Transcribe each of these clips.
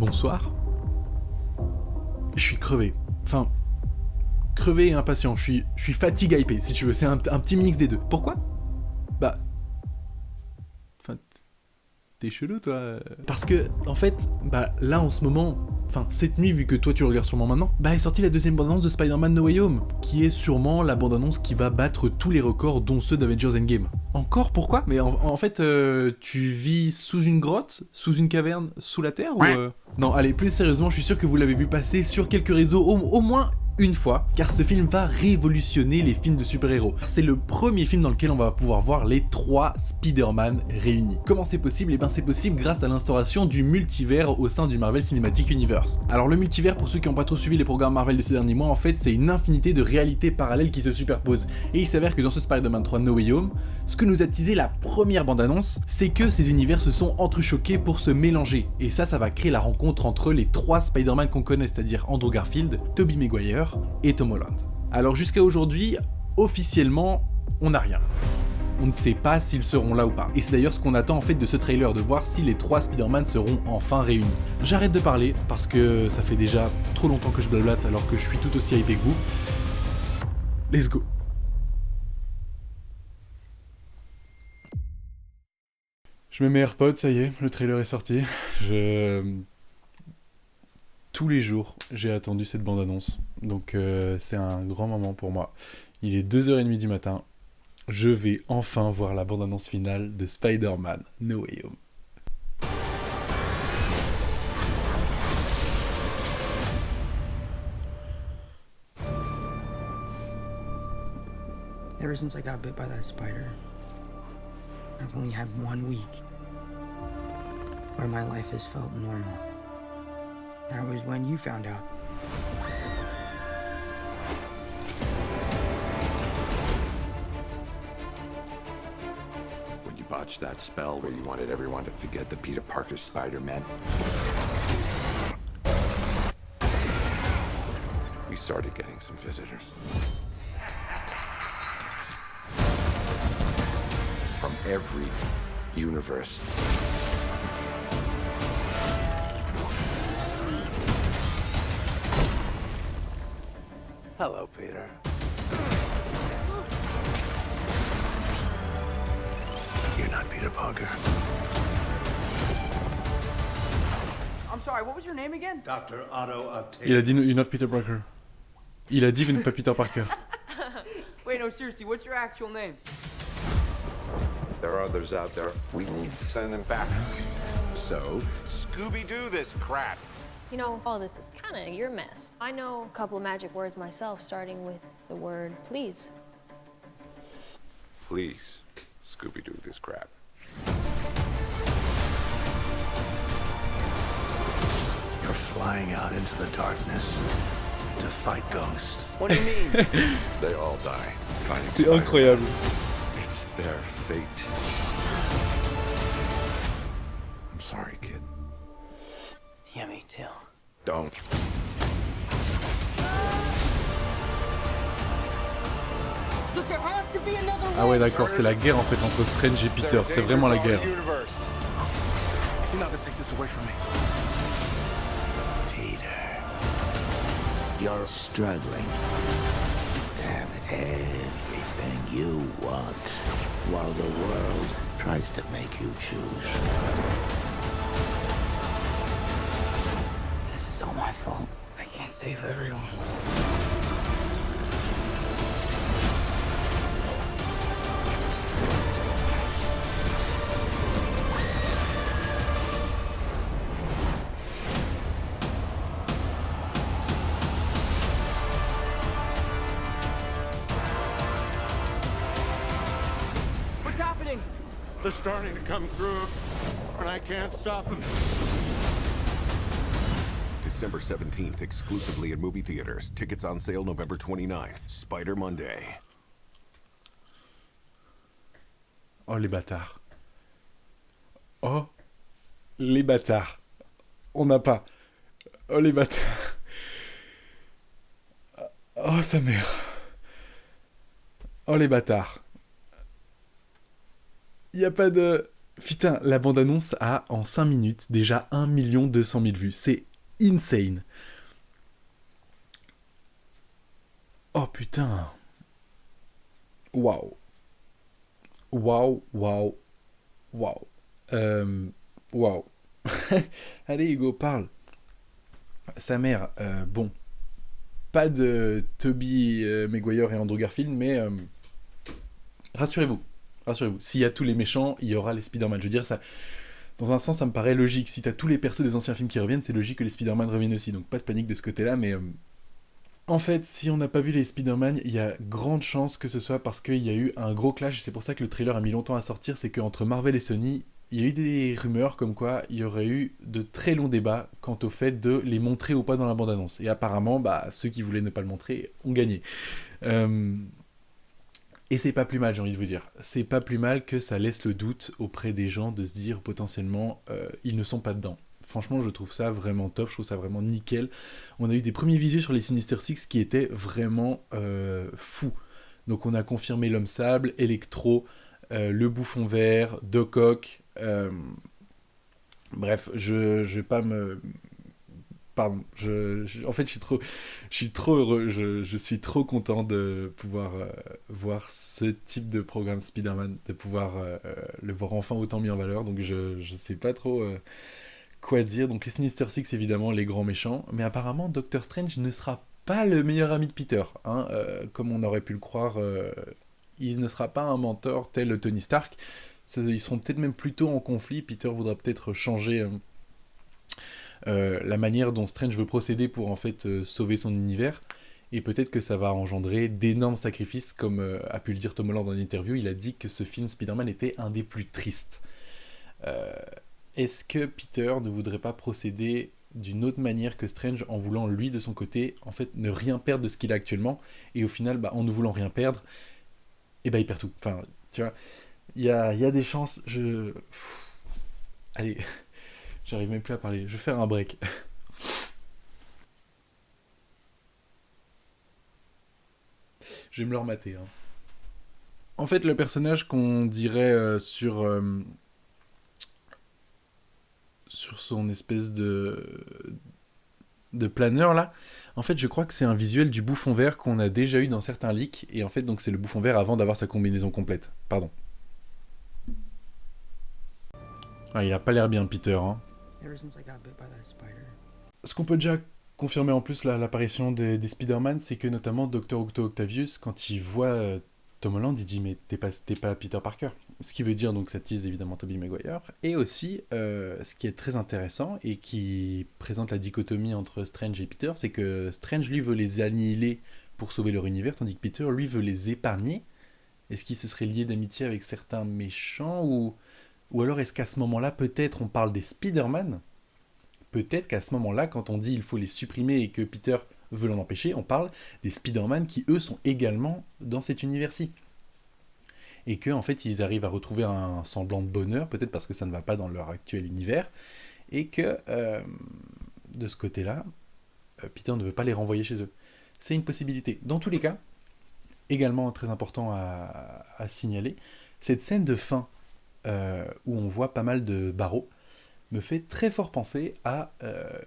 Bonsoir. Je suis crevé. Enfin, crevé et impatient. Je suis fatigue hypé, si tu veux. C'est un petit mix des deux. Pourquoi ? Bah... Enfin... T'es chelou, toi. Parce que, en fait, bah là, en ce moment... Enfin, cette nuit, vu que toi tu regardes sûrement maintenant, bah est sortie la deuxième bande-annonce de Spider-Man No Way Home, qui est sûrement la bande-annonce qui va battre tous les records, dont ceux d'Avengers Endgame. Encore ? Pourquoi ? Mais en fait, tu vis sous une grotte, sous une caverne, sous la terre ou Non, allez, plus sérieusement, je suis sûr que vous l'avez vu passer sur quelques réseaux au moins une fois, car ce film va révolutionner les films de super-héros. C'est le premier film dans lequel on va pouvoir voir les 3 Spider-Man réunis. Comment c'est possible ? Eh bien c'est possible grâce à l'instauration du multivers au sein du Marvel Cinematic Universe. Alors le multivers, pour ceux qui n'ont pas trop suivi les programmes Marvel de ces derniers mois, en fait c'est une infinité de réalités parallèles qui se superposent. Et il s'avère que dans ce Spider-Man 3 No Way Home, ce que nous a teasé la première bande-annonce, c'est que ces univers se sont entrechoqués pour se mélanger. Et ça va créer la rencontre entre les 3 Spider-Man qu'on connaît, c'est-à-dire Andrew Garfield, Tobey Maguire et Tom Holland. Alors jusqu'à aujourd'hui, officiellement, on n'a rien. On ne sait pas s'ils seront là ou pas. Et c'est d'ailleurs ce qu'on attend en fait de ce trailer, de voir si les 3 Spider-Man seront enfin réunis. J'arrête de parler parce que ça fait déjà trop longtemps que je blablate alors que je suis tout aussi hypé que vous. Let's go. Je mets mes AirPods, ça y est, le trailer est sorti. Tous les jours, j'ai attendu cette bande-annonce. Donc c'est un grand moment pour moi. Il est 2h30 du matin. Je vais enfin voir la bande-annonce finale de Spider-Man No Way Home. Ever since I got bit by that spider, I've only had 1 week where my life has felt normal. That was when you found out. When you botched that spell where you wanted everyone to forget that Peter Parker's Spider-Man, we started getting some visitors. From every universe. Hello, Peter. You're not Peter Parker. I'm sorry, what was your name again? Dr. Otto Octavius. Il a dit you're not Peter Parker. Il a dit vous n'êtes pas Peter Parker. Wait, no, seriously, what's your actual name? There are others out there. We need to send them back. So, Scooby-Doo this crap. You know, all this is kind of your mess. I know a couple of magic words myself, starting with the word please. Please, Scooby-Doo this crap. You're flying out into the darkness to fight ghosts. What do you mean? They all die. fighting C'est Spider-Man. incroyable. It's their fate. I'm sorry, kid. Yeah, me too. Don't. Look, there has to be another Ah ouais d'accord, c'est la guerre en fait entre Strange et Peter, c'est vraiment la guerre. You're not gonna take this away from me. Peter, you're struggling to have everything you want while the world tries to make you choose. This is all my fault. I can't save everyone. What's happening? They're starting to come through, and I can't stop them. December 17th, exclusively at movie theaters. Tickets on sale November 29th. Spider Monday. Oh les bâtards. Oh les bâtards. On n'a pas. Oh les bâtards. Oh sa mère. Oh les bâtards. Y a pas de Putain, la bande-annonce a, en 5 minutes, déjà 1 200 000 vues. C'est insane. Oh putain. Waouh. Waouh, waouh, waouh. Waouh. Allez, Hugo, parle. Sa mère, bon. Pas de Tobey Maguire et Andrew Garfield, mais rassurez-vous. S'il y a tous les méchants, il y aura les Spider-Man. Je veux dire, ça, dans un sens, ça me paraît logique. Si t'as tous les persos des anciens films qui reviennent, c'est logique que les Spider-Man reviennent aussi. Donc pas de panique de ce côté-là, mais... En fait, si on n'a pas vu les Spider-Man, il y a grande chance que ce soit parce qu'il y a eu un gros clash. C'est pour ça que le trailer a mis longtemps à sortir. C'est qu'entre Marvel et Sony, il y a eu des rumeurs comme quoi il y aurait eu de très longs débats quant au fait de les montrer ou pas dans la bande-annonce. Et apparemment, ceux qui voulaient ne pas le montrer ont gagné. Et c'est pas plus mal, j'ai envie de vous dire. C'est pas plus mal que ça laisse le doute auprès des gens de se dire potentiellement ils ne sont pas dedans. Franchement, je trouve ça vraiment top, je trouve ça vraiment nickel. On a eu des premiers visus sur les Sinister Six qui étaient vraiment fous. Donc on a confirmé l'Homme Sable, Electro, le Bouffon Vert, Doc Ock. Bref, je vais pas me... Pardon, en fait, je suis trop heureux, je suis trop content de pouvoir voir ce type de programme Spider-Man, de pouvoir le voir enfin autant mis en valeur, donc je sais pas trop quoi dire. Donc les Sinister Six, évidemment, les grands méchants, mais apparemment, Doctor Strange ne sera pas le meilleur ami de Peter, hein, comme on aurait pu le croire, il ne sera pas un mentor tel Tony Stark, ils seront peut-être même plutôt en conflit, Peter voudra peut-être changer... la manière dont Strange veut procéder pour en fait sauver son univers, et peut-être que ça va engendrer d'énormes sacrifices, comme a pu le dire Tom Holland dans une interview. Il a dit que ce film Spider-Man était un des plus tristes. Est-ce que Peter ne voudrait pas procéder d'une autre manière que Strange, en voulant lui de son côté en fait ne rien perdre de ce qu'il a actuellement, et au final en ne voulant rien perdre, il perd tout. Enfin, tu vois, il y a des chances. Allez. J'arrive même plus à parler. Je vais faire un break. Je vais me le remater. Hein. En fait, le personnage qu'on dirait sur son espèce de planeur là, en fait, je crois que c'est un visuel du Bouffon Vert qu'on a déjà eu dans certains leaks. Et en fait, donc c'est le Bouffon Vert avant d'avoir sa combinaison complète. Pardon. Ah, il a pas l'air bien, Peter. Hein. Ce qu'on peut déjà confirmer en plus l'apparition des Spider-Man, c'est que notamment Dr. Octo Octavius, quand il voit Tom Holland, il dit mais t'es pas Peter Parker. Ce qui veut dire donc ça tease évidemment Tobey Maguire. Et aussi, ce qui est très intéressant et qui présente la dichotomie entre Strange et Peter, c'est que Strange lui veut les annihiler pour sauver leur univers, tandis que Peter lui veut les épargner. Est-ce qu'il se serait lié d'amitié avec certains méchants ou alors est-ce qu'à ce moment-là, peut-être on parle des Spider-Man ? Peut-être qu'à ce moment-là, quand on dit il faut les supprimer et que Peter veut l'en empêcher, on parle des Spider-Man qui, eux, sont également dans cet univers-ci. Et qu'en fait, ils arrivent à retrouver un semblant de bonheur, peut-être parce que ça ne va pas dans leur actuel univers, et que, de ce côté-là, Peter ne veut pas les renvoyer chez eux. C'est une possibilité. Dans tous les cas, également très important à signaler, cette scène de fin, où on voit pas mal de barreaux, me fait très fort penser à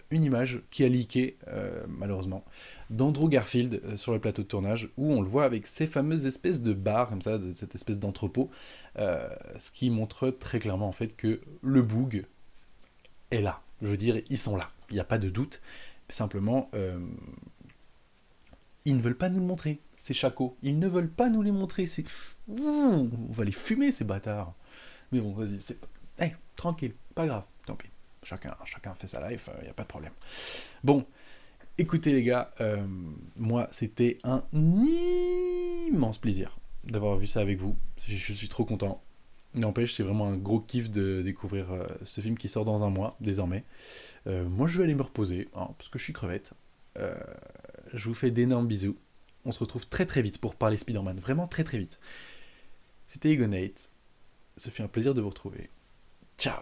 une image qui a leaké, malheureusement, d'Andrew Garfield sur le plateau de tournage, où on le voit avec ces fameuses espèces de barres, comme ça, cette espèce d'entrepôt, ce qui montre très clairement en fait que le boug est là. Je veux dire, ils sont là, il n'y a pas de doute. Simplement, ils ne veulent pas nous le montrer, ces chacos. Ils ne veulent pas nous les montrer. On va les fumer, ces bâtards. Mais bon, vas-y, tranquille, pas grave, tant pis. Chacun fait sa life, y a pas de problème. Bon, écoutez les gars, moi c'était un immense plaisir d'avoir vu ça avec vous. Je suis trop content. N'empêche, c'est vraiment un gros kiff de découvrir ce film qui sort dans un mois, désormais. Moi je vais aller me reposer, parce que je suis crevette. Je vous fais d'énormes bisous. On se retrouve très très vite pour parler Spider-Man, vraiment très très vite. C'était Egonate. Ça fait un plaisir de vous retrouver. Ciao.